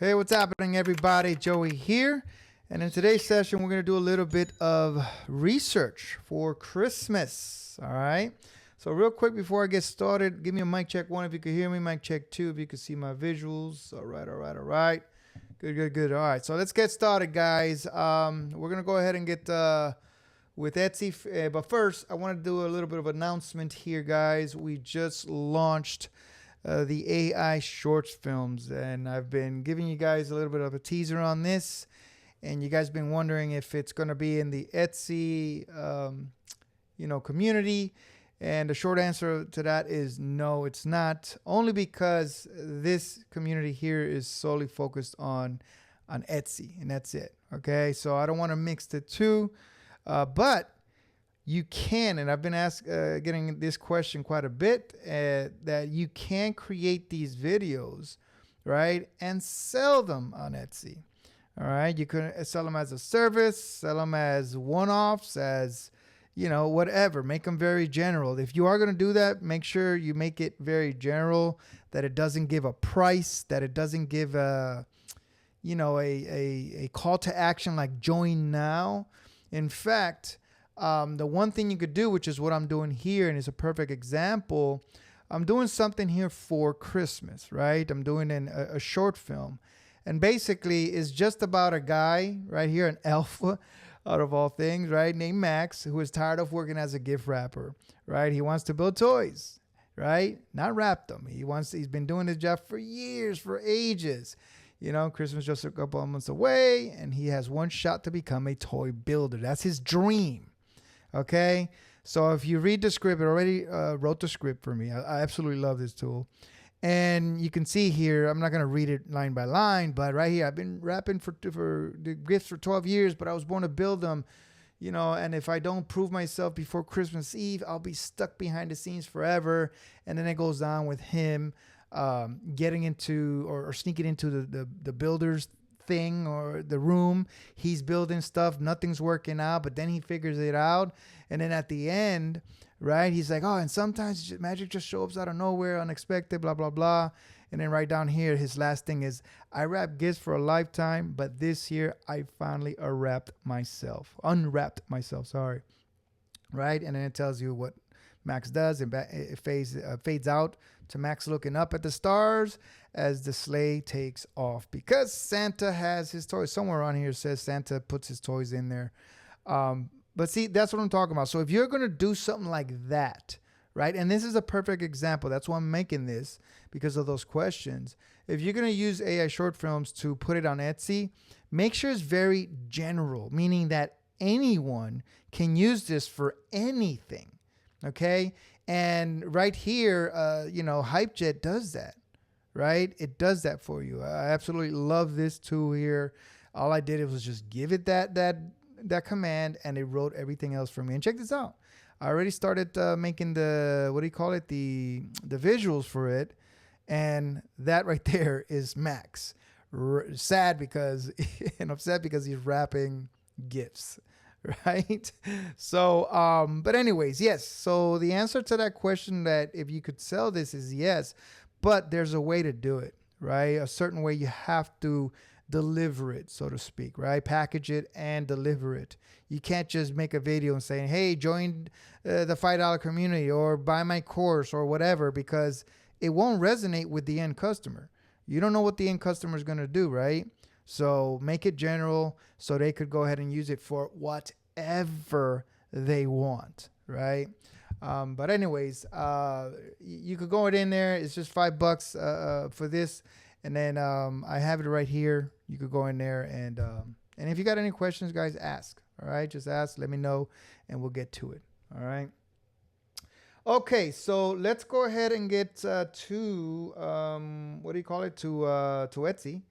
Hey, what's happening, everybody? Joey here. And in today's session, we're going to do a little bit of research for Christmas. All right. So real quick before I get started, give me a mic check one if you could hear me, mic check two if you could see my visuals. All right. Good. All right. So let's get started, guys. We're going to go ahead and get with Etsy. But first, I want to do a little bit of announcement here, guys. We just launched the AI shorts films, and I've been giving you guys a little bit of a teaser on this, and you guys been wondering if it's going to be in the Etsy community, and the short answer to that is no, it's not, only because this community here is solely focused on Etsy, and that's it. Okay, so I don't want to mix the two, but you can, and I've been getting this question quite a bit, that you can create these videos, right, and sell them on Etsy. All right, you can sell them as a service, sell them as one-offs, as whatever. Make them very general. If you are going to do that, make sure you make it very general, that it doesn't give a price, that it doesn't give a call to action like join now. In fact, the one thing you could do, which is what I'm doing here, and it's a perfect example, I'm doing something here for Christmas, right? I'm doing a short film, and basically it's just about a guy right here, an elf out of all things, right, named Max, who is tired of working as a gift wrapper, right? He wants to build toys, right? Not wrap them. He's been doing his job for years, for ages. Christmas just a couple of months away, and he has one shot to become a toy builder. That's his dream. Okay, so if you read the script, it already wrote the script for me. I absolutely love this tool. And you can see here, I'm not going to read it line by line, but right here, I've been wrapping for the gifts for 12 years, but I was born to build them, and if I don't prove myself before Christmas Eve, I'll be stuck behind the scenes forever. And then it goes on with him getting into or sneaking into the builder's thing or the room. He's building stuff, nothing's working out, but then he figures it out, and then at the end, right, he's like, oh, and sometimes magic just shows up out of nowhere, unexpected, blah blah blah. And then right down here, his last thing is, I wrap gifts for a lifetime, but this year I finally unwrapped myself, sorry. Right, and then it tells you what Max does, and it fades out to Max looking up at the stars as the sleigh takes off, because Santa has his toys. Somewhere on here says Santa puts his toys in there. But see, that's what I'm talking about. So if you're going to do something like that, right, and this is a perfect example. That's why I'm making this, because of those questions. If you're going to use AI short films to put it on Etsy, make sure it's very general, meaning that anyone can use this for anything. Okay. And right here, HypeJet does that, right? It does that for you. I absolutely love this tool here. All I did was just give it that command, and it wrote everything else for me. And check this out. I already started making the visuals for it. And that right there is Max. Sad because, and upset because he's wrapping gifts. Right. So, but anyways, yes. So the answer to that question, that if you could sell this, is yes, but there's a way to do it, right? A certain way. You have to deliver it, so to speak, right? Package it and deliver it. You can't just make a video and say, hey, join the $5 community or buy my course or whatever, because it won't resonate with the end customer. You don't know what the end customer is going to do, right? So make it general so they could go ahead and use it for whatever they want, right? But anyways, you could go in there. It's just $5 for this. And then I have it right here. You could go in there, and if you got any questions, guys, ask. All right, just ask. Let me know, and we'll get to it. All right. Okay, so let's go ahead and get to Etsy.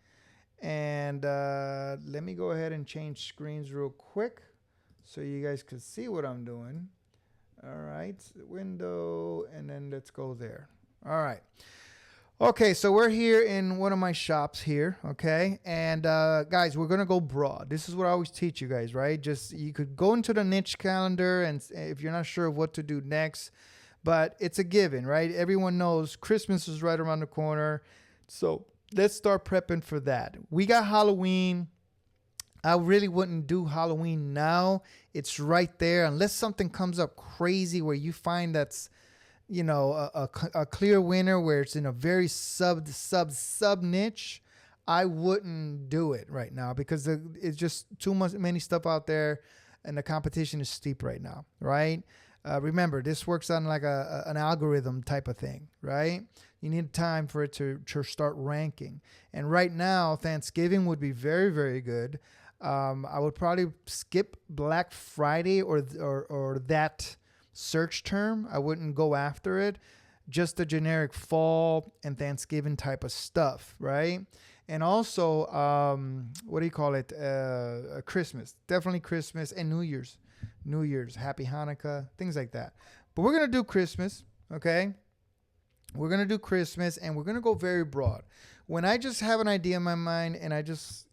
And let me go ahead and change screens real quick so you guys can see what I'm doing. All right, window, and then let's go there. All right. Okay, so we're here in one of my shops here, okay? And guys, we're going to go broad. This is what I always teach you guys, right? Just, you could go into the niche calendar, and if you're not sure of what to do next, but it's a given, right? Everyone knows Christmas is right around the corner. So let's start prepping for that. We got Halloween. I really wouldn't do Halloween now. It's right there. Unless something comes up crazy where you find that's, a clear winner where it's in a very sub niche, I wouldn't do it right now because it's just many stuff out there and the competition is steep right now, right? Remember, this works on like an algorithm type of thing, right? You need time for it to start ranking. And right now, Thanksgiving would be very, very good. I would probably skip Black Friday or that search term. I wouldn't go after it. Just the generic fall and Thanksgiving type of stuff, right? And also, what do you call it? Christmas. Definitely Christmas and New Year's. New Year's, Happy Hanukkah, things like that. But we're going to do Christmas, okay? We're going to do Christmas and we're going to go very broad. When I just have an idea in my mind and I just,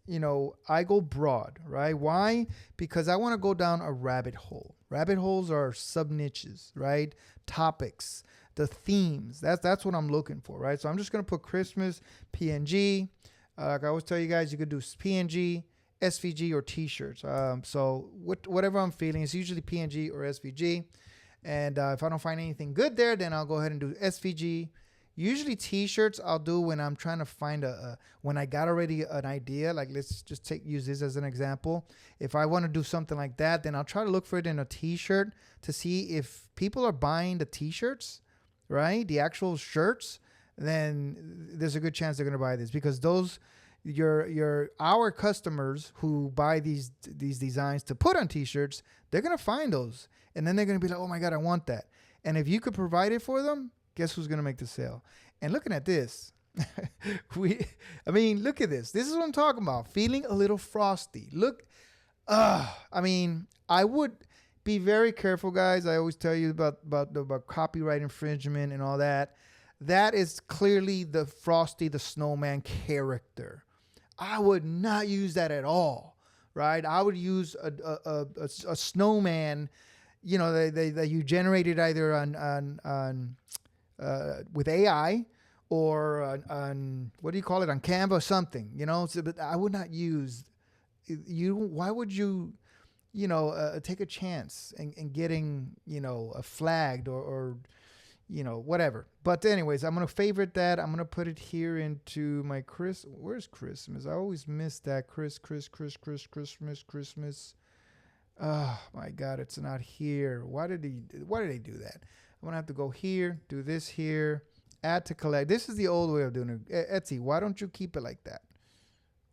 I go broad, right? Why? Because I want to go down a rabbit hole. Rabbit holes are sub niches, right? Topics, the themes. That's what I'm looking for, right? So I'm just going to put Christmas, PNG. Like I always tell you guys, you could do PNG, SVG, or T-shirts. So whatever I'm feeling, it's usually PNG or SVG. And if I don't find anything good there, then I'll go ahead and do SVG. Usually T-shirts I'll do when I'm trying to find when I got already an idea. Like let's just use this as an example. If I want to do something like that, then I'll try to look for it in a T-shirt to see if people are buying the T-shirts, right? The actual shirts. Then there's a good chance they're going to buy this because our customers who buy these designs to put on T-shirts, they're going to find those. And then they're going to be like, oh my God, I want that. And if you could provide it for them, guess who's going to make the sale? And looking at this, look at this. This is what I'm talking about. Feeling a little frosty. Look, I would be very careful, guys. I always tell you about copyright infringement and all that. That is clearly the Frosty the Snowman character. I would not use that at all, right? I would use a snowman, that you generated either on with AI or on what do you call it, on Canva or something, So, but I would not use you. Why would you, take a chance and getting flagged or whatever. But anyways, I'm going to favorite that. I'm going to put it here into my Where's Christmas? I always miss that. Christmas. Oh my God, it's not here. Why did they do that? I'm going to have to go here, do this here, add to collect. This is the old way of doing it. Etsy, why don't you keep it like that?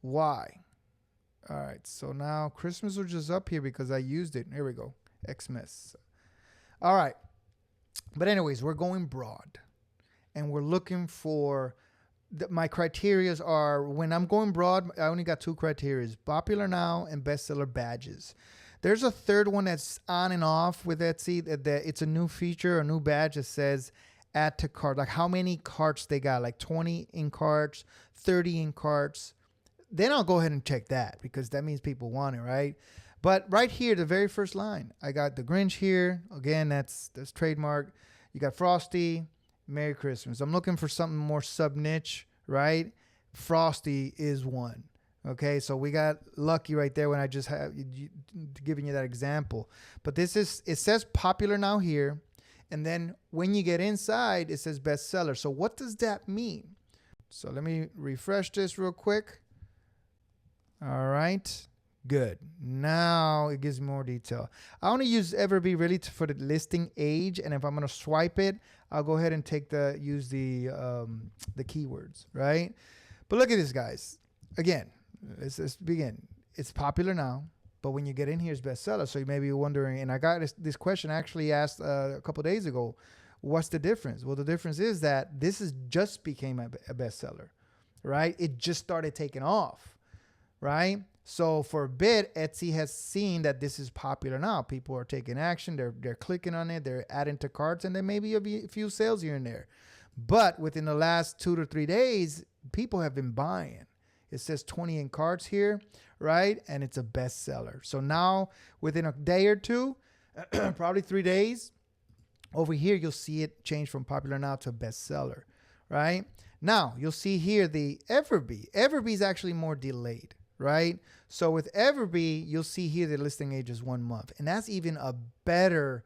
Why? All right, so now Christmas was just up here because I used it. Here we go. Xmas. All right. But anyways, we're going broad and we're looking for my criterias are when I'm going broad, I only got two criterias, popular now and bestseller badges. There's a third one that's on and off with Etsy. That it's a new feature, a new badge that says add to cart, like how many carts they got, like 20 in carts, 30 in carts. Then I'll go ahead and check that because that means people want it, right? But right here, the very first line, I got the Grinch here. Again, that's trademark. You got Frosty, Merry Christmas. I'm looking for something more sub-niche, right? Frosty is one. Okay, so we got lucky right there when I just have giving you that example. But it says popular now here. And then when you get inside, it says bestseller. So what does that mean? So let me refresh this real quick. All right. Good. Now it gives me more detail. I only use Everbee really for the listing age, and if I'm gonna swipe it, I'll go ahead and use the keywords, right? But look at this, guys. Again, let's begin. It's popular now, but when you get in here, it's bestseller. So you may be wondering, and I got this question actually asked a couple of days ago. What's the difference? Well, the difference is that this is just became a bestseller, right? It just started taking off, right? So for a bit, Etsy has seen that this is popular now. People are taking action. They're clicking on it. They're adding to carts, and there may be a few sales here and there. But within the last 2 to 3 days, people have been buying. It says 20 in carts here, right? And it's a bestseller. So now within a day or two, probably 3 days, over here, you'll see it change from popular now to bestseller, right? Now, you'll see here the Everbee. Everbee is actually more delayed, right? So with Everbee, you'll see here the listing age is 1 month. And that's even a better,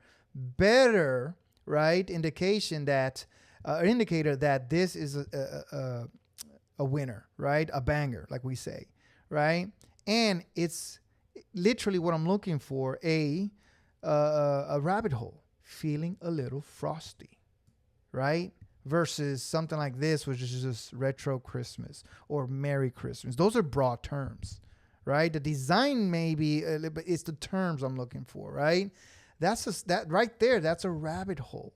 right, indication that, indicator that this is a winner, right? A banger, like we say, right? And it's literally what I'm looking for, a rabbit hole, feeling a little frosty, right? Versus something like this, which is just retro Christmas or Merry Christmas. Those are broad terms, right? The design maybe, but it's the terms I'm looking for, right? That right there, that's a rabbit hole.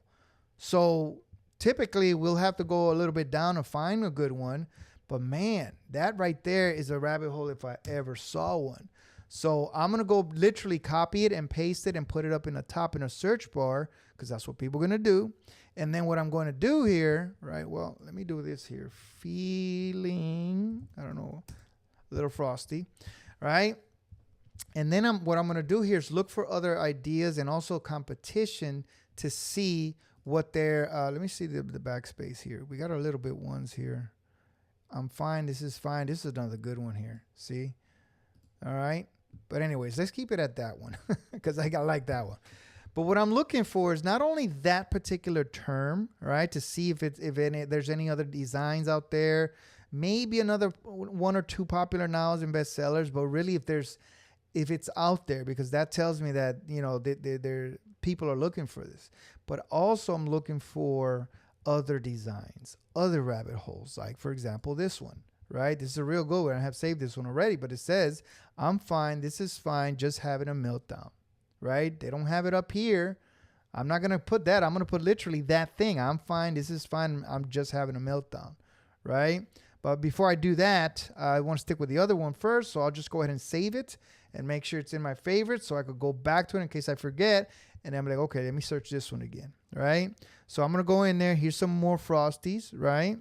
So typically we'll have to go a little bit down to find a good one. But man, that right there is a rabbit hole if I ever saw one. So I'm going to go literally copy it and paste it and put it up in the top in a search bar, because that's what people are going to do. And then what I'm going to do here, right? Well, let me do this here. Feeling, I don't know, a little frosty, right? And then what I'm going to do here is look for other ideas and also competition to see what they're, let me see the backspace here. We got our little bit ones here. I'm fine. This is fine. This is another good one here. See? All right. But anyways, let's keep it at that one because I like that one. But what I'm looking for is not only that particular term, right, to see if there's any other designs out there, maybe another 1 or 2 popular nows and bestsellers, but really if it's out there, because that tells me that, you know, people are looking for this. But also I'm looking for other designs, other rabbit holes, like for example this one, right? This is a real good one. I have saved this one already, but it says, I'm fine, this is fine, just having a meltdown, right? They don't have it up here. I'm not going to put that. I'm going to put literally that thing. I'm fine, this is fine, I'm just having a meltdown, right? But before I do that, I want to stick with the other one first, so I'll just go ahead and save it and make sure it's in my favorites so I could go back to it in case I forget. And I'm like, okay, let me search this one again, right? So I'm going to go in there. Here's some more Frosties, right?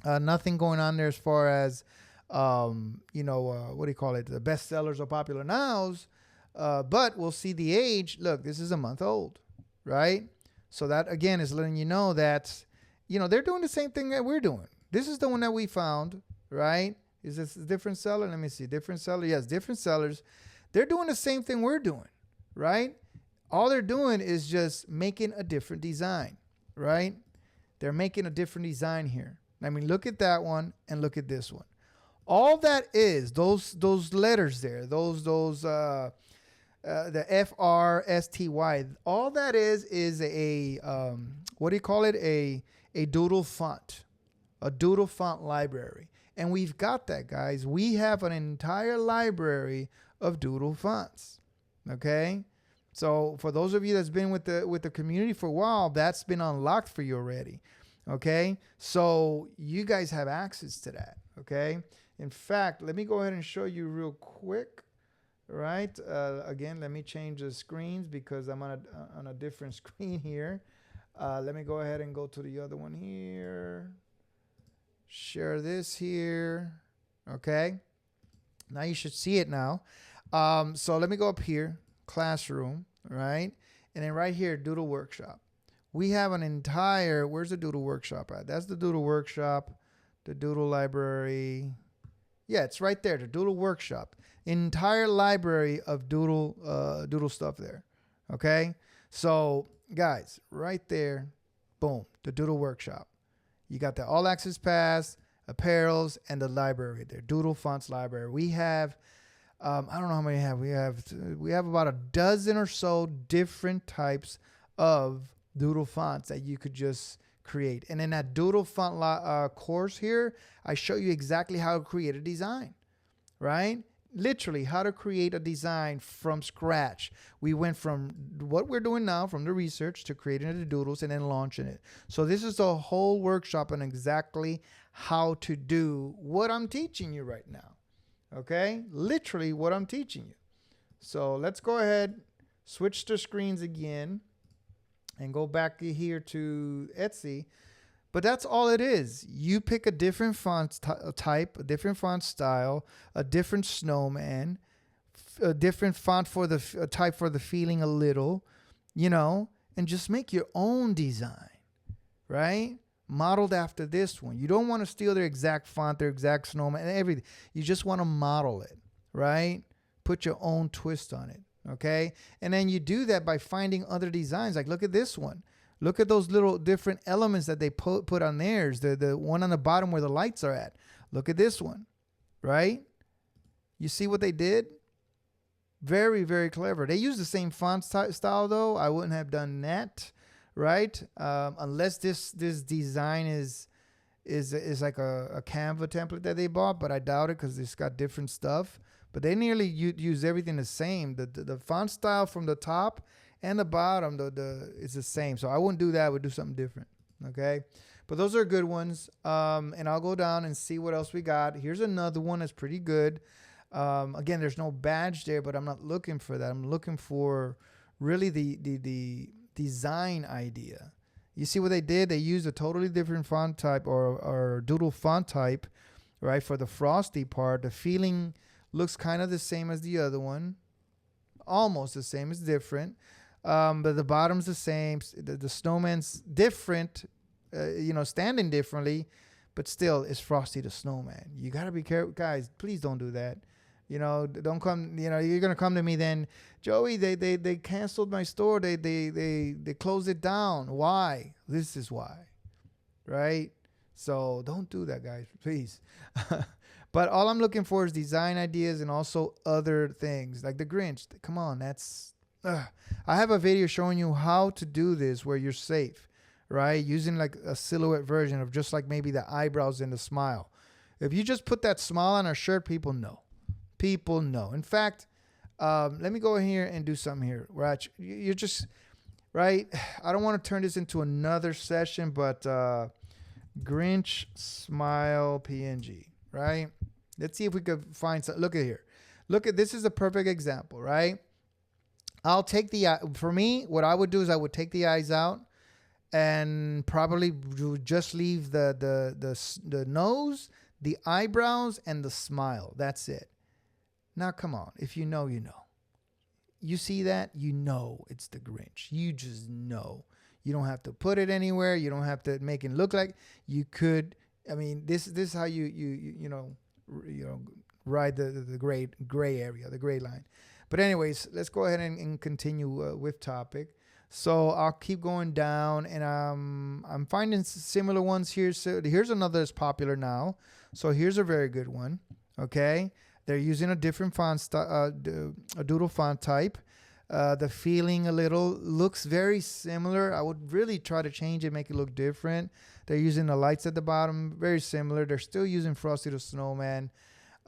Nothing going on there as far as, you know, what do you call it? The bestsellers or popular nows. But we'll see the age. Look, this is a month old, right? So that, again, is letting you know that, you know, they're doing the same thing that we're doing. This is the one that we found, right? Is this a different seller? Let me see. Different seller. Yes, different sellers. They're doing the same thing we're doing, right? All they're doing is just making a different design, right? They're making a different design here. I mean, look at that one and look at this one. All that is, those letters there, the FRSTY, all that is a, what do you call it? A doodle font, a doodle font library. And we've got that, guys. We have an entire library of doodle fonts, okay? So for those of you that's been with the community for a while, that's been unlocked for you already, okay? So you guys have access to that, okay? In fact, let me go ahead and show you real quick, right? Again, let me change the screens because I'm on a different screen here. Let me go ahead and go to the other one here. Share this here, okay? Now you should see it now. So let me go up here. Classroom, right? And then right here, Doodle Workshop. We have an entire, where's the Doodle Workshop at? That's the Doodle Workshop, the Doodle Library. Yeah, it's right there, the Doodle Workshop. Entire library of Doodle stuff there, okay? So, guys, right there, boom, the Doodle Workshop. You got the All Access Pass, apparels, and the library there, Doodle Fonts Library. We have I don't know how many we have about a dozen or so different types of doodle fonts that you could just create. And in that doodle font course here, I show you exactly how to create a design, right? Literally how to create a design from scratch. We went from what we're doing now, from the research, to creating the doodles and then launching it. So this is a whole workshop on exactly how to do what I'm teaching you right now. Okay, literally what I'm teaching you. So let's go ahead, switch the screens again and go back here to Etsy. But that's all it is. You pick a different font type, a different font style, a different snowman, a different font for the type for the feeling a little, you know, and just make your own design, right? modeled after this one. You don't want to steal their exact font, their exact snowman, and everything. You just want to model it, right? Put your own twist on it, okay? And then you do that by finding other designs. Like, look at this one. Look at those little different elements that they put on theirs. The one on the bottom where the lights are at. Look at this one, right? You see what they did? Very, very clever. They use the same font style, though. I wouldn't have done that, right? Unless this design is like a Canva template that they bought, but I doubt it because it's got different stuff. But they nearly use everything the same. The font style from the top and the bottom is the same. So I wouldn't do that. I would do something different, okay? But those are good ones. And I'll go down and see what else we got. Here's another one that's pretty good. Again, there's no badge there, but I'm not looking for that. I'm looking for really the design idea. You see what they did? They used a totally different font type or doodle font type, right? For the frosty part, the feeling looks kind of the same as the other one. Almost the same. It's different. But the bottom's the same. The snowman's different, standing differently, but still it's Frosty the Snowman. You got to be careful. Guys, please don't do that. Don't come, you're going to come to me then, Joey, they canceled my store. They closed it down. Why? This is why, right? So don't do that, guys, please. But all I'm looking for is design ideas and also other things like the Grinch. Come on, I have a video showing you how to do this where you're safe, right? Using like a silhouette version of just like maybe the eyebrows and the smile. If you just put that smile on a shirt, people know. People know. In fact, let me go in here and do something here. Right? You're just, right? I don't want to turn this into another session, but Grinch smile PNG, right? Let's see if we could find some. Look at here. Look at, this is a perfect example, right? I'll take for me, what I would do is I would take the eyes out and probably just leave the nose, the eyebrows, and the smile. That's it. Now, come on. If you know, you know. You see that? You know it's the Grinch. You just know. You don't have to put it anywhere. You don't have to make it look like you could. I mean, this is how you ride the gray area, the gray line. But anyways, let's go ahead and continue with topic. So I'll keep going down, and I'm finding similar ones here. So here's another that's popular now. So here's a very good one. Okay, they're using a different font a doodle font type. The feeling looks very similar. I would really try to change it, make it look different. They're using the lights at the bottom, very similar. They're still using Frosty the Snowman.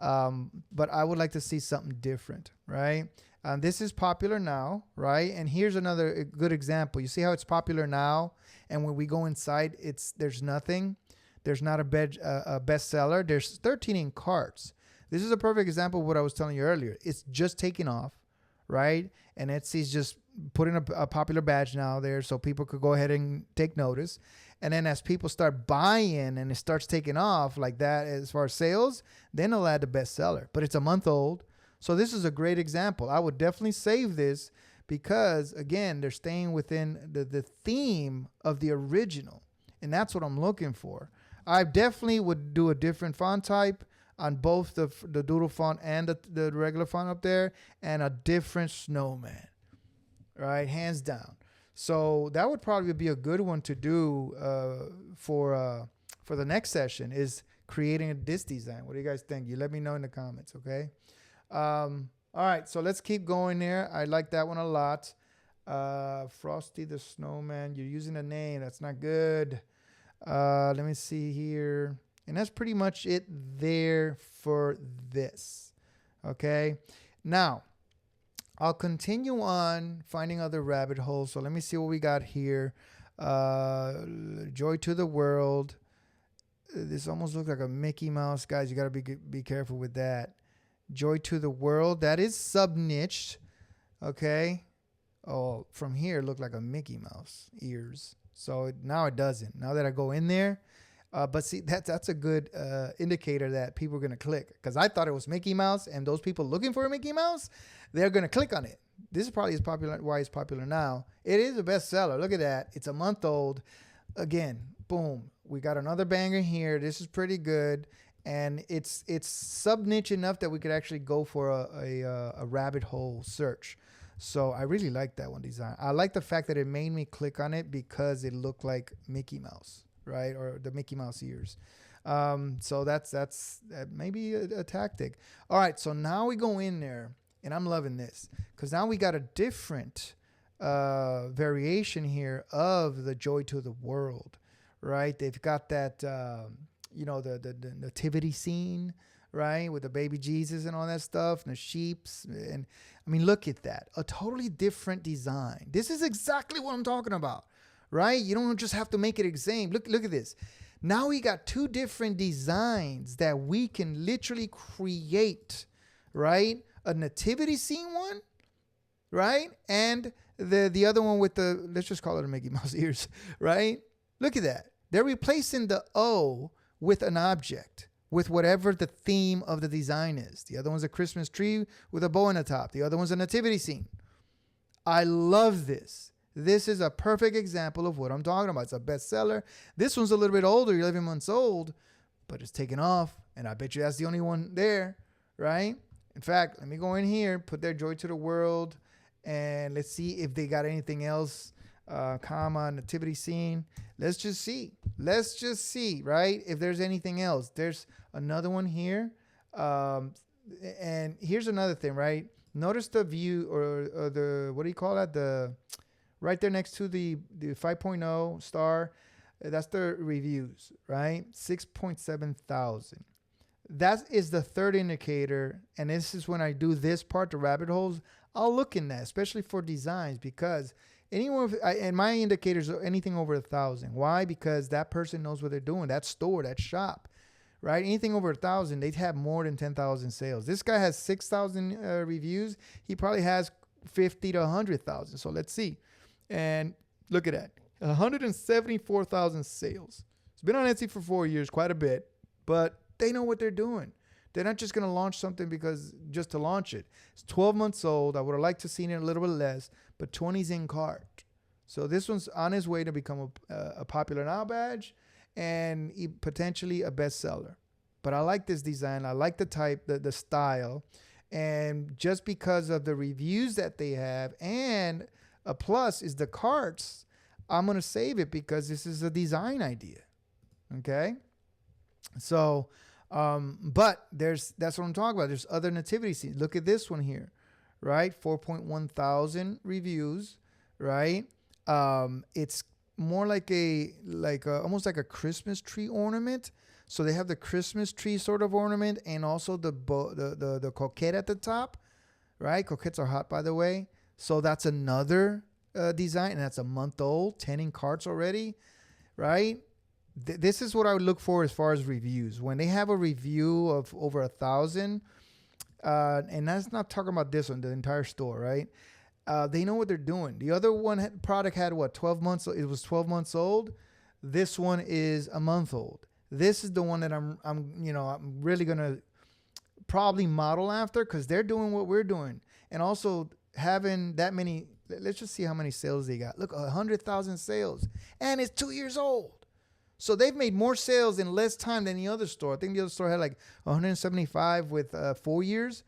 But I would like to see something different, right? This is popular now, right? And here's another good example. You see how it's popular now, and when we go inside, there's nothing. There's not a bestseller. There's 13 in carts. This is a perfect example of what I was telling you earlier. It's just taking off, right? And Etsy's just putting a popular badge now there so people could go ahead and take notice. And then as people start buying and it starts taking off like that as far as sales, then they'll add the bestseller. But it's a month old. So this is a great example. I would definitely save this because, again, they're staying within the theme of the original. And that's what I'm looking for. I definitely would do a different font type on both the doodle font and the regular font up there, and a different snowman, right? Hands down. So that would probably be a good one to do for the next session, is creating this design. What do you guys think? You let me know in the comments, okay? All right, so let's keep going there. I like that one a lot. Frosty the Snowman. You're using a name. That's not good. Let me see here. And that's pretty much it there for this. Okay. Now, I'll continue on finding other rabbit holes. So let me see what we got here. Joy to the world. This almost looks like a Mickey Mouse. Guys, you got to be careful with that. Joy to the world. That is sub-niched. Okay. Oh, from here, it looked like a Mickey Mouse ears. So now it doesn't. Now that I go in there. But see, that's a good indicator that people are going to click. Because I thought it was Mickey Mouse, and those people looking for a Mickey Mouse, they're going to click on it. This is probably why it's popular now. It is a bestseller. Look at that. It's a month old. Again, boom. we got another banger here. This is pretty good. And it's sub niche enough that we could actually go for a rabbit hole search. So I really like that one design. I like the fact that it made me click on it because it looked like Mickey Mouse, right? Or the Mickey Mouse ears. So that's maybe a tactic. All right, so now we go in there, and I'm loving this because now we got a different variation here of the Joy to the World, right? They've got that, the nativity scene, right, with the baby Jesus and all that stuff, and the sheeps, and I mean, look at that, a totally different design. This is exactly what I'm talking about, right? You don't just have to make it the same. Look at this. Now we got two different designs that we can literally create, right? A nativity scene one, right? And the other one with the, let's just call it a Mickey Mouse ears, right? Look at that. They're replacing the O with an object, with whatever the theme of the design is. The other one's a Christmas tree with a bow on the top. The other one's a nativity scene. I love this. This is a perfect example of what I'm talking about. It's a bestseller. This one's a little bit older, 11 months old, but it's taken off, and I bet you that's the only one there, right? In fact, let me go in here, put their Joy to the World, and let's see if they got anything else, nativity scene. Let's just see, right? If there's anything else. There's another one here. And here's another thing, right? Notice the view or the, what do you call that? The right there next to the 5.0 star. That's the reviews, right? 6.7 thousand. That is the third indicator. And this is when I do this part, the rabbit holes. I'll look in that, especially for designs, because anyone, and my indicators are anything over 1,000. Why? Because that person knows what they're doing. That store, that shop, right? Anything over 1,000, they'd have more than 10,000 sales. This guy has 6,000 reviews. He probably has 50 to 100,000. So let's see. And look at that, 174,000 sales. It's been on Etsy for 4 years, quite a bit, but they know what they're doing. They're not just going to launch something because just to launch it. It's 12 months old. I would have liked to seen it a little bit less, but 20's in cart. So this one's on his way to become a popular now badge and potentially a bestseller. But I like this design. I like the type, the style. And just because of the reviews that they have, and a plus is the carts, I'm going to save it because this is a design idea. Okay? So, but that's what I'm talking about. There's other nativity scenes. Look at this one here, right? 4.1 thousand reviews, right? It's more like almost like a Christmas tree ornament. So they have the Christmas tree sort of ornament and also the coquette at the top, right? Coquettes are hot, by the way. So that's another design, and that's a month old, 10 in carts already, right? This is what I would look for as far as reviews. When they have a review of over 1,000, and that's not talking about this one, the entire store, right? They know what they're doing. The other one product had what, 12 months? It was 12 months old. This one is a month old. This is the one that I'm really gonna probably model after because they're doing what we're doing, and also having that many. Let's just see how many sales they got. Look, 100,000 sales, and it's 2 years old. So they've made more sales in less time than the other store. I think the other store had like 175 with 4 years.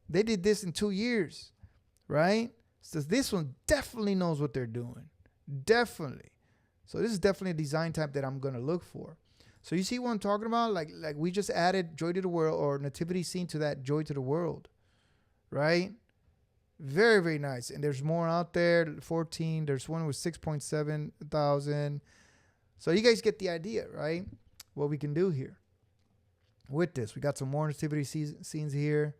They did this in 2 years, right? So this one definitely knows what they're doing. Definitely. So this is definitely a design type that I'm going to look for. So you see what I'm talking about? Like we just added Joy to the World or nativity scene to that Joy to the World, right? Very, very nice. And there's more out there, 14. There's one with 6.7 thousand. So you guys get the idea, right? What we can do here with this. We got some more nativity scenes here.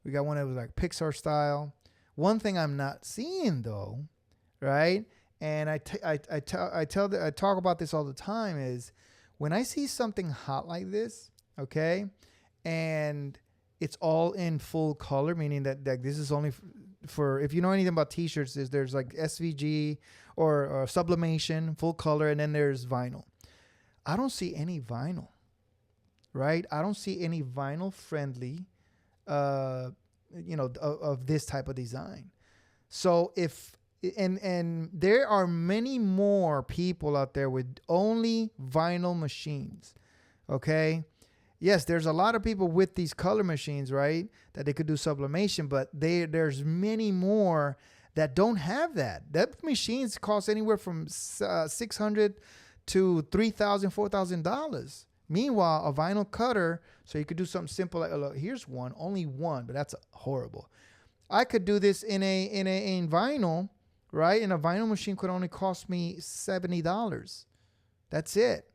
We got one that was like Pixar style. One thing I'm not seeing though, right? And I talk about this all the time is when I see something hot like this, okay, and it's all in full color, meaning that this is only for if you know anything about t-shirts, there's like SVG or sublimation, full color, and then there's vinyl. I don't see any vinyl, right? I don't see any vinyl friendly, of this type of design. So if And there are many more people out there with only vinyl machines. Okay. Yes, there's a lot of people with these color machines, right? That they could do sublimation, but there's many more that don't have that. That machines cost anywhere from $600 to $3,000, $4,000. Meanwhile, a vinyl cutter, so you could do something simple like, look, here's one, only one, but that's horrible. I could do this in vinyl, right? And a vinyl machine could only cost me $70. That's it.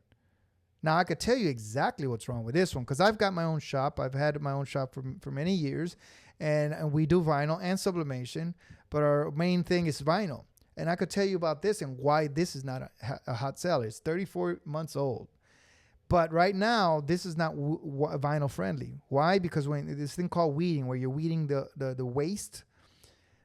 Now, I could tell you exactly what's wrong with this one because I've got my own shop. I've had my own shop for many years, and we do vinyl and sublimation, but our main thing is vinyl. And I could tell you about this and why this is not a hot seller. It's 34 months old. But right now, this is not vinyl friendly. Why? Because when this thing called weeding, where you're weeding the waste,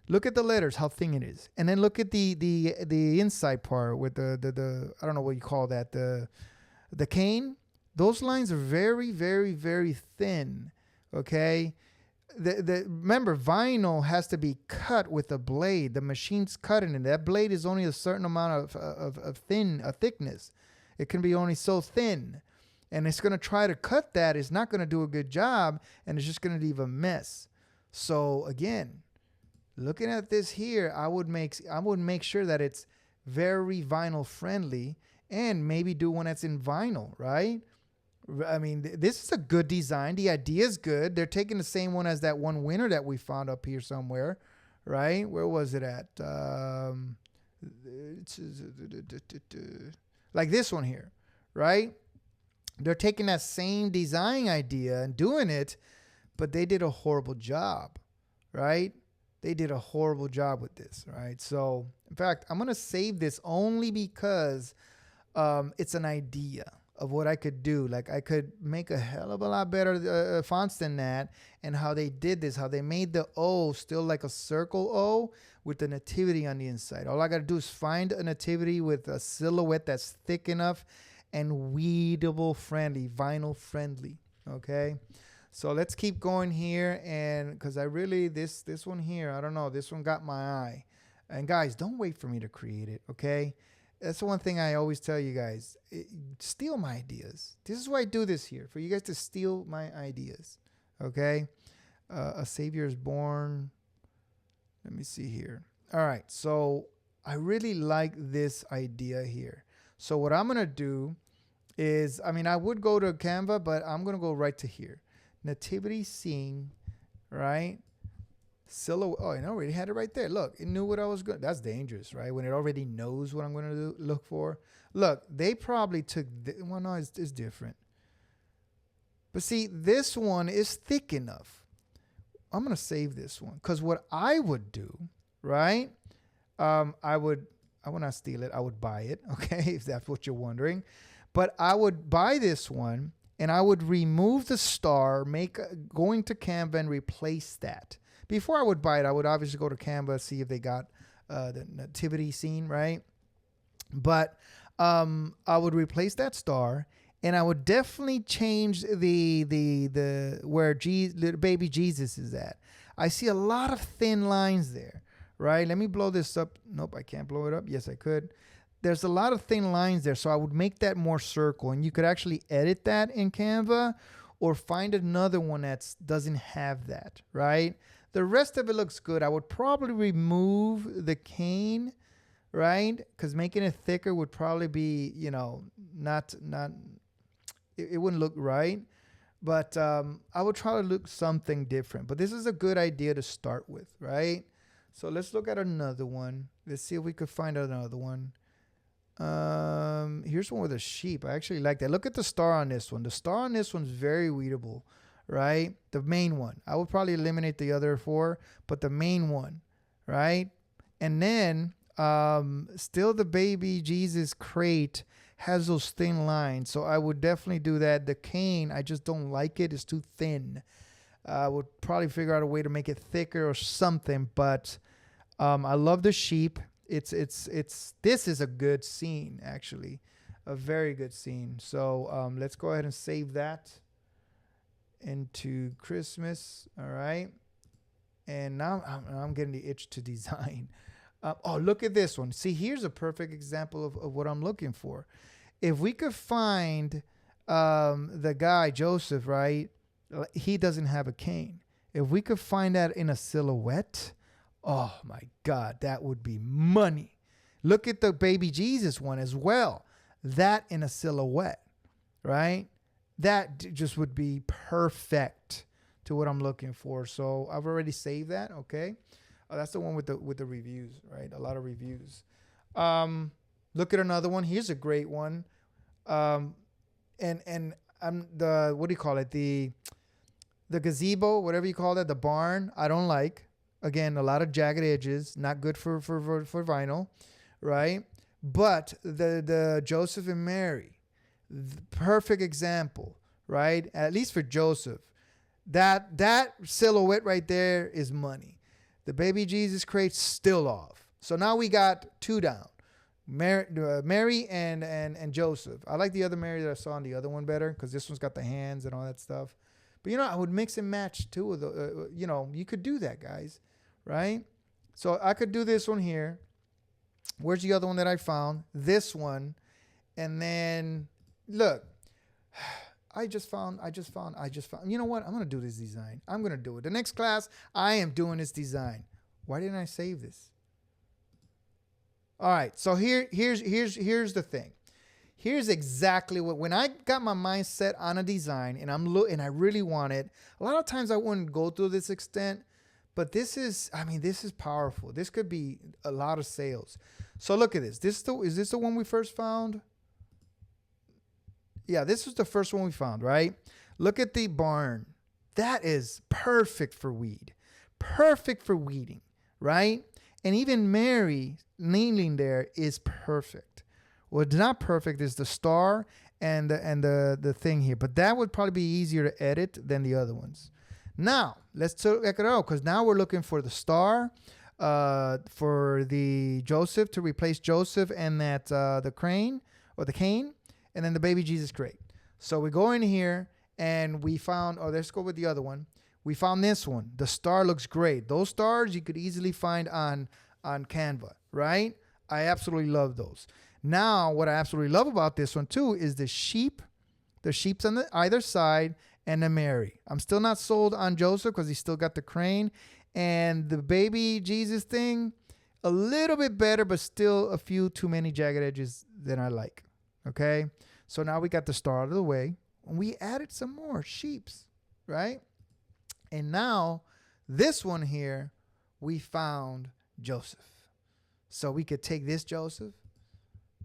look at the letters, how thin it is. And then look at the inside part with the I don't know what you call that, the cane. Those lines are very, very, very thin. Okay. Remember, vinyl has to be cut with a blade. The machine's cutting it. That blade is only a certain amount of thickness. It can be only so thin. And it's going to try to cut that. It's not going to do a good job. And it's just going to leave a mess. So again, looking at this here, I would make sure that it's very vinyl friendly and maybe do one that's in vinyl, right? I mean, this is a good design. The idea is good. They're taking the same one as that one winner that we found up here somewhere, right? Where was it at? Like this one here, right? They're taking that same design idea and doing it, but they did a horrible job, right? They did a horrible job with this, right? So, in fact, I'm going to save this only because it's an idea of what I could do. Like, I could make a hell of a lot better fonts than that, and how they did this, how they made the O still like a circle O with the nativity on the inside. All I got to do is find a nativity with a silhouette that's thick enough and weedable friendly, vinyl friendly, okay? So let's keep going here, and because I really, this one here, I don't know, this one got my eye. And guys, don't wait for me to create it, okay? That's the one thing I always tell you guys. Steal my ideas. This is why I do this here, for you guys to steal my ideas, okay? A Savior is born. Let me see here. All right, so I really like this idea here. So what I'm going to do is, I mean, I would go to Canva, but I'm going to go right to here. Nativity scene, right? Silhouette. Oh, it already had it right there. Look, it knew what I was going. That's dangerous, right? When it already knows what I'm going to look for. Look, they probably took. Well, no, it's different. But see, this one is thick enough. I'm going to save this one because what I would do, right? I would not steal it. I would buy it. Okay, if that's what you're wondering. But I would buy this one and I would remove the star, going to Canva and replace that. Before I would buy it, I would obviously go to Canva, see if they got the nativity scene, right? But I would replace that star, and I would definitely change the where little baby Jesus is at. I see a lot of thin lines there, right? Let me blow this up. Nope, I can't blow it up. Yes, I could. There's a lot of thin lines there, so I would make that more circle, and you could actually edit that in Canva or find another one that doesn't have that, right? The rest of it looks good. I would probably remove the cane, right? Because making it thicker would probably be, not it wouldn't look right. But I would try to look something different. But this is a good idea to start with, right? So let's look at another one. Let's see if we could find another one. Here's one with a sheep. I actually like that. Look at the star on this one. The star on this one's very weedable, right? The main one. I would probably eliminate the other four, but the main one, right? And then still the baby Jesus crate has those thin lines, so I would definitely do that. The cane, I just don't like it. It's too thin. I would probably figure out a way to make it thicker or something, but I love the sheep. This is a good scene, actually, a very good scene. So let's go ahead and save that into Christmas. All right, and now I'm getting the itch to design. Oh, look at this one. See, here's a perfect example of what I'm looking for. If we could find the guy, Joseph, right? He doesn't have a cane. If we could find that in a silhouette, oh my God, that would be money. Look at the baby Jesus one as well. That in a silhouette, right? That just would be perfect to what I'm looking for. So I've already saved that. Okay. Oh, that's the one with the reviews, right? A lot of reviews. Look at another one. Here's a great one. And I'm the, what do you call it? The gazebo, whatever you call it, the barn. I don't like. Again, a lot of jagged edges, not good for vinyl, right? But the Joseph and Mary, perfect example, right? At least for Joseph, that silhouette right there is money. The baby Jesus crate's still off. So now we got two down. Mary and Joseph. I like the other Mary that I saw on the other one better because this one's got the hands and all that stuff. But I would mix and match two of the. You could do that, guys, right? So I could do this one here. Where's the other one that I found? This one, and then look. I just found. You know what? I'm gonna do this design. I'm gonna do it. The next class, I am doing this design. Why didn't I save this? All right. So here's the thing. Here's exactly what, when I got my mind set on a design and and I really want it. A lot of times I wouldn't go through this extent, but this is powerful. This could be a lot of sales. So look at this. Is this the one we first found? Yeah, this was the first one we found, right? Look at the barn. That is perfect for weed. Perfect for weeding, right? And even Mary kneeling there is perfect. What's not perfect is the star and the thing here. But that would probably be easier to edit than the other ones. Now, let's check it out, because now we're looking for the star, for the Joseph, to replace Joseph, and that the crane or the cane, and then the baby Jesus crate. So we go in here and we found, let's go with the other one. We found this one. The star looks great. Those stars you could easily find on Canva, right? I absolutely love those. Now, what I absolutely love about this one too is the sheep. The sheep's on the either side, and the Mary. I'm still not sold on Joseph because he's still got the crane. And the baby Jesus thing, a little bit better, but still a few too many jagged edges than I like. Okay? So now we got the star out of the way. And we added some more sheeps, right? And now this one here, we found Joseph. So we could take this Joseph,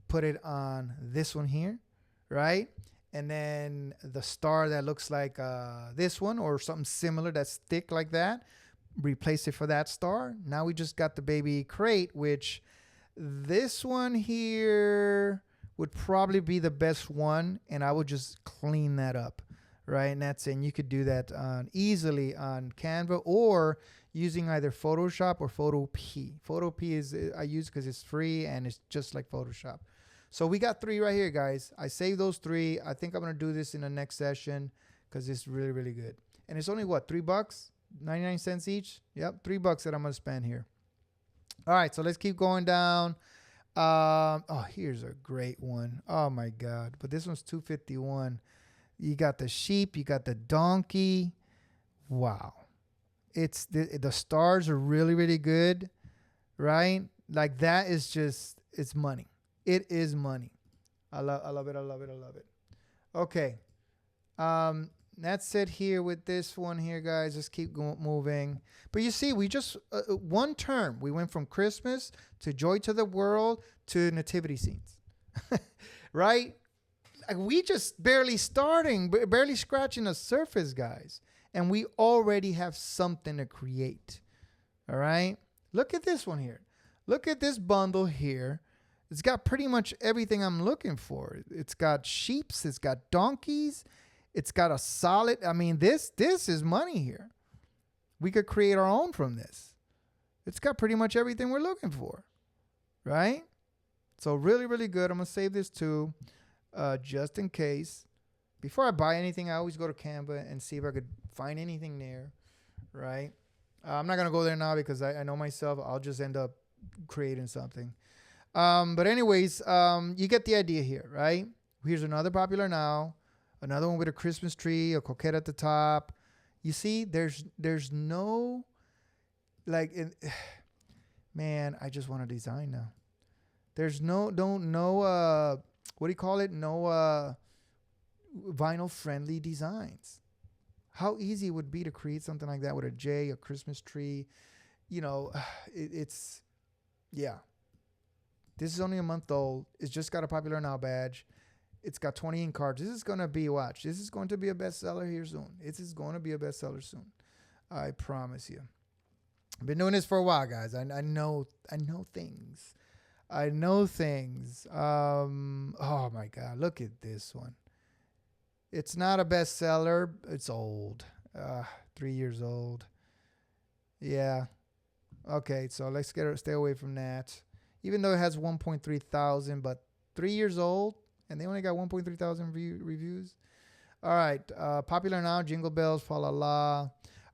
put it on this one here, right? And then the star that looks like this one or something similar that's thick like that, replace it for that star. Now we just got the baby crate, which this one here would probably be the best one, and I would just clean that up, right? And that's it. And you could do that easily on Canva or using either Photoshop or Photopea. Photopea is I use because it's free and it's just like Photoshop. So we got 3 right here, guys. I saved those 3. I think I'm going to do this in the next session because it's really, really good. And it's only what, $3? 99 cents each? Yep, $3 that I'm going to spend here. All right, so let's keep going down. Here's a great one. Oh my God. But this one's $2.51. You got the sheep, you got the donkey. Wow. It's the stars are really, really good, right? Like that is just, it's money. It is money. I love it. Okay. That's it here with this one here, guys. Just keep moving. But you see, we just, one term, we went from Christmas to Joy to the World to nativity scenes, right? Like we just barely scratching the surface, guys. And we already have something to create. All right. Look at this one here. Look at this bundle here. It's got pretty much everything I'm looking for. It's got sheeps. It's got donkeys. It's got a solid. I mean, this is money here. We could create our own from this. It's got pretty much everything we're looking for, right? So really, really good. I'm going to save this too, just in case. Before I buy anything, I always go to Canva and see if I could find anything there, right? I'm not going to go there now because I know myself. I'll just end up creating something. But anyways, you get the idea here, right? Here's another popular now, another one with a Christmas tree, a coquette at the top. You see, there's no like, man, I just want to design now. There's no what do you call it? No vinyl friendly designs. How easy it would be to create something like that with a J, a Christmas tree. You know, it's yeah. This is only a month old. It's just got a popular now badge. It's got 20 ink cards. This is going to be, watch, this is going to be a bestseller here soon. This is going to be a bestseller soon. I promise you. I've been doing this for a while, guys. I know things. I know things. Oh my God, look at this one. It's not a bestseller. It's old. 3 years old. Yeah. Okay, so let's stay away from that. Even though it has 1.3 thousand, but 3 years old, and they only got 1.3 thousand reviews. All right, popular now, Jingle Bells, Fa La La.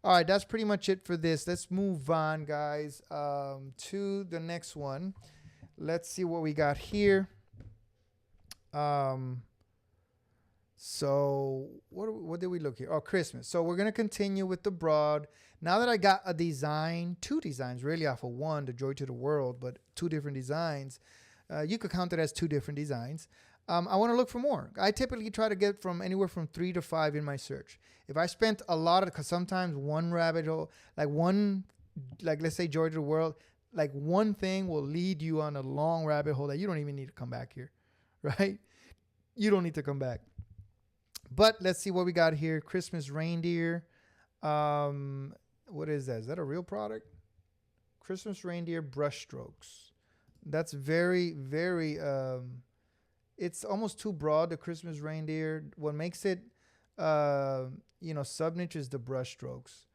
All right, that's pretty much it for this. Let's move on, guys, to the next one. Let's see what we got here. So what did we look here? Oh, Christmas. So we're going to continue with the broad. Now that I got a design, 2 designs really off of one, the Joy to the World, but 2 different designs. You could count it as 2 different designs. I want to look for more. I typically try to get from anywhere from 3 to 5 in my search. If I spent a lot of, because sometimes one rabbit hole, like let's say Joy to the World, like one thing will lead you on a long rabbit hole that you don't even need to come back here, right? You don't need to come back. But let's see what we got here. Christmas reindeer. What is that? Is that a real product? Christmas reindeer brush strokes. That's very, very, it's almost too broad, the Christmas reindeer. What makes it, sub-niche is the brush strokes.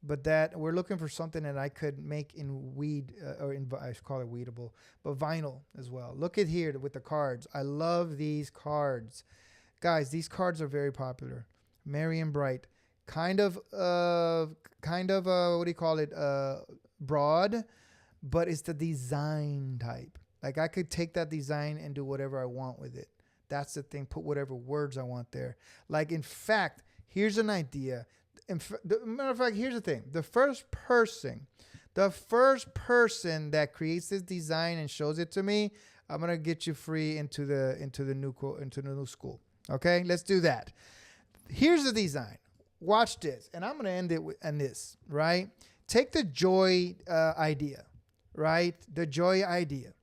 But that we're looking for something that I could make in weed, I call it weedable, but vinyl as well. Look at here with the cards. I love these cards. Guys, these cards are very popular. Merry and bright. Kind of, what do you call it? Broad, but it's the design type. Like I could take that design and do whatever I want with it. That's the thing. Put whatever words I want there. Like, in fact, here's an idea. Matter of fact, here's the thing. The first person that creates this design and shows it to me, I'm gonna get you free into the new school. Okay, let's do that. Here's the design. Watch this, and I'm gonna end it on this. Right? Take the joy idea. Right? The joy idea.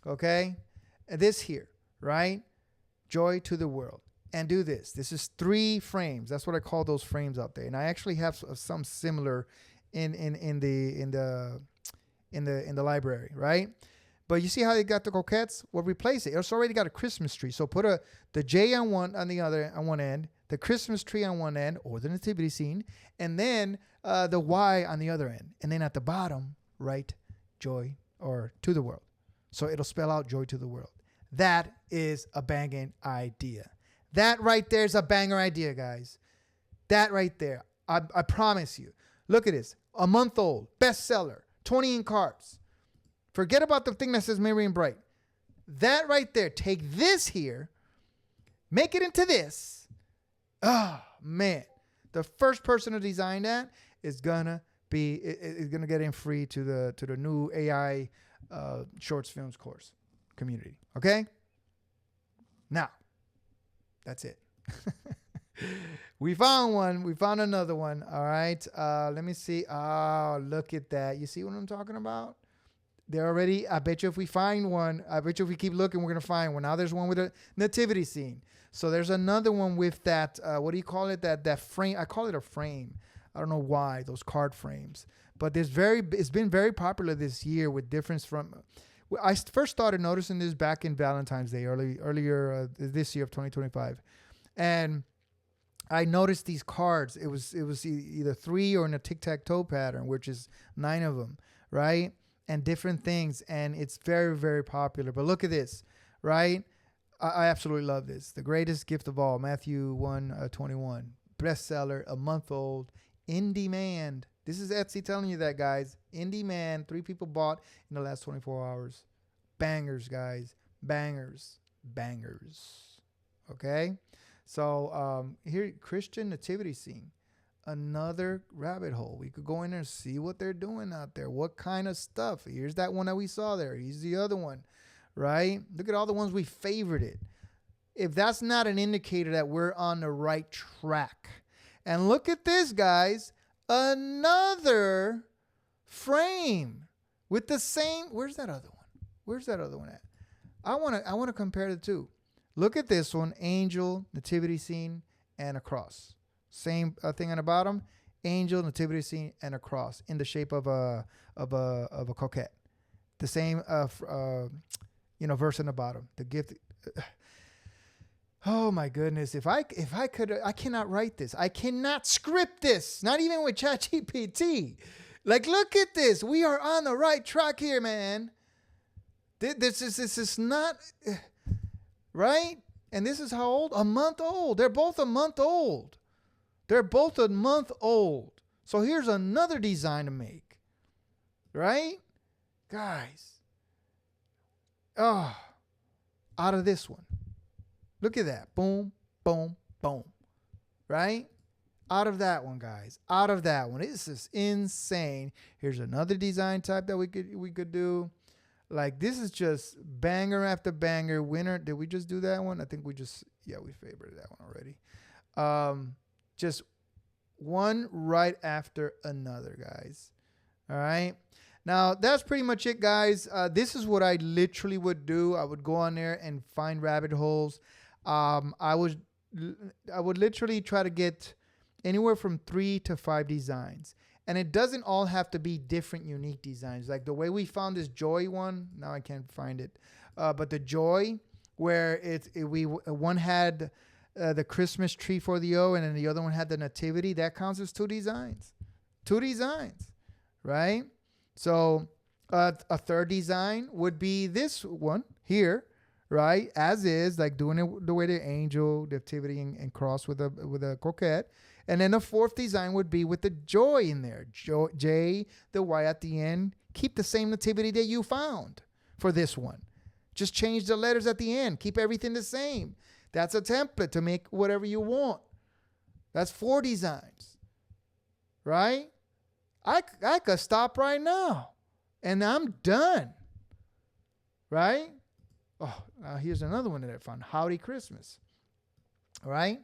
Okay, and this here. Right? Joy to the world. And do this. This is 3 frames. That's what I call those frames out there. And I actually have some similar in the library, right? But you see how they got the coquettes? Well, replace it. It's already got a Christmas tree. So put the J on one end, the Christmas tree on one end, or the nativity scene, and then the Y on the other end. And then at the bottom, write joy or to the world. So it'll spell out joy to the world. That is a banging idea. That right there is a banger idea, guys. That right there. I promise you. Look at this. A month old. Bestseller. 20 ink cards. Forget about the thing that says Merry and Bright. That right there. Take this here. Make it into this. Oh, man. The first person to design that is gonna get in free to the new AI shorts films course community. Okay? Now. That's it. We found one. We found another one. All right. Let me see. Oh, look at that. You see what I'm talking about? They're already, I bet you if we find one, I bet you if we keep looking, we're going to find one. Now there's one with a nativity scene. So there's another one with that, what do you call it? That frame. I call it a frame. I don't know why, those card frames. But it's been very popular this year with difference from... I first started noticing this back in Valentine's Day, earlier this year of 2025, and I noticed these cards. It was either 3 or in a tic-tac-toe pattern, which is 9 of them, right? And different things, and it's very, very popular. But look at this, right? I absolutely love this. The greatest gift of all, Matthew 1:21, bestseller, a month old, in demand. This is Etsy telling you that, guys. In demand, 3 people bought in the last 24 hours. Bangers, guys. Bangers. Bangers. Okay? So here, Christian nativity scene. Another rabbit hole. We could go in there and see what they're doing out there. What kind of stuff. Here's that one that we saw there. Here's the other one. Right? Look at all the ones we favorited. If that's not an indicator that we're on the right track. And look at this, guys. Another frame with the same. Where's that other one? Where's that other one at? I want to compare the two. Look at this one, angel, nativity scene, and a cross. Same thing on the bottom, angel, nativity scene, and a cross in the shape of a coquette. The same verse in the bottom. The gift. Oh my goodness! If I could, I cannot write this. I cannot script this. Not even with ChatGPT. Like, look at this. We are on the right track here, man. This is not right. And this is how old? A month old. They're both a month old. They're both a month old. So here's another design to make. Right, guys. Oh, out of this one. Look at that. Boom, boom, boom. Right? Out of that one, guys. Out of that one. This is insane. Here's another design type that we could do. Like, this is just banger after banger. Winner. Did we just do that one? I think we favorited that one already. Just one right after another, guys. All right. Now, that's pretty much it, guys. This is what I literally would do. I would go on there and find rabbit holes. I would literally try to get anywhere from 3 to 5 designs. And it doesn't all have to be different, unique designs. Like the way we found this joy one. Now I can't find it. But the joy, where one had the Christmas tree for the O, and then the other one had the nativity. That counts as 2 designs. 2 designs, right? So a third design would be this one here, right? As is, like doing it the way the angel, the nativity, and cross with a coquette. And then the fourth design would be with the joy in there. J, the Y at the end. Keep the same nativity that you found for this one. Just change the letters at the end. Keep everything the same. That's a template to make whatever you want. That's 4 designs, right? I could stop right now, and I'm done, right? Oh, now here's another one that I found. Howdy Christmas, right?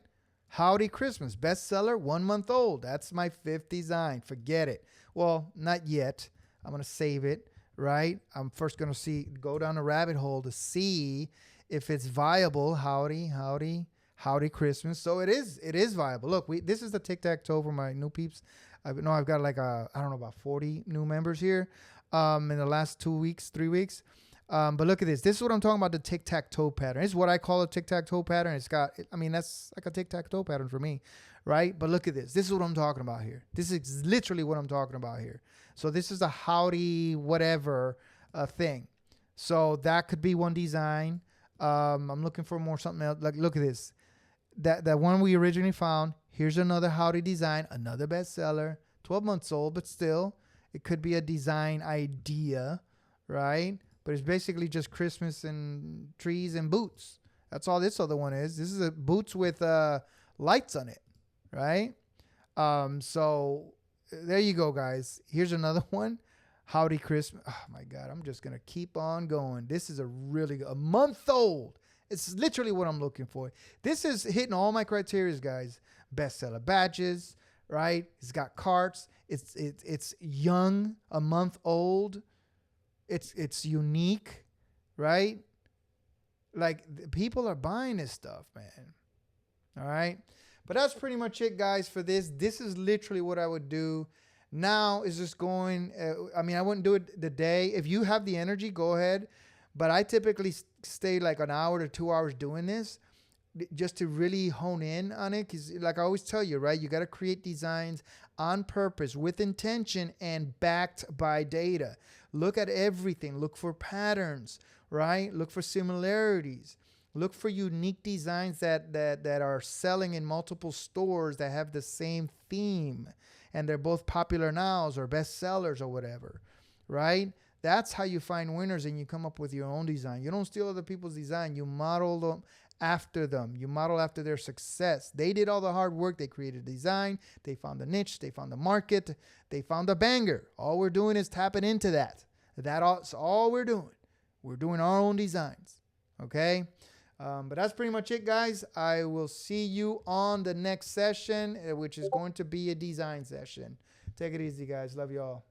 Howdy Christmas, bestseller, 1 month old. That's my 5th design. Forget it. Well, not yet. I'm going to save it, right? I'm first going to go down a rabbit hole to see if it's viable. Howdy Christmas. So it is viable. Look, this is the tic-tac-toe for my new peeps. I've got like about 40 new members here in the last 3 weeks. But look at this. This is what I'm talking about, the tic-tac-toe pattern. It's what I call a tic-tac-toe pattern. That's like a tic-tac-toe pattern for me, right? But look at this. This is what I'm talking about here. This is literally what I'm talking about here. So this is a howdy whatever thing. So that could be one design. I'm looking for something else. Like, look at this. That one we originally found. Here's another howdy design, another bestseller, 12 months old, but still, it could be a design idea, right? But it's basically just Christmas and trees and boots. That's all this other one is. This is a boots with lights on it, right? So there you go, guys. Here's another one. Howdy Christmas. Oh, my God. I'm just going to keep on going. This is a month old. It's literally what I'm looking for. This is hitting all my criteria, guys. Bestseller badges, right? It's got carts. It's young, a month old. It's unique, right? Like, people are buying this stuff, man. All right. But that's pretty much it, guys, for this. This is literally what I would do. Now is just going, I wouldn't do it the day. If you have the energy, go ahead. But I typically stay like an hour to 2 hours doing this just to really hone in on it. Because like I always tell you, right, you got to create designs on purpose with intention and backed by data. Look at everything. Look for patterns, right? Look for similarities. Look for unique designs that are selling in multiple stores that have the same theme. and they're both popular nows or bestsellers or whatever, right? That's how you find winners and you come up with your own design. You don't steal other people's design. You model them after them. You model after their success. They did all the hard work. They created design. They found the niche. They found the market. They found the banger. All we're doing is tapping into that. That's all we're doing. We're doing our own designs. Okay? But that's pretty much it, guys. I will see you on the next session, which is going to be a design session. Take it easy, guys. Love you all.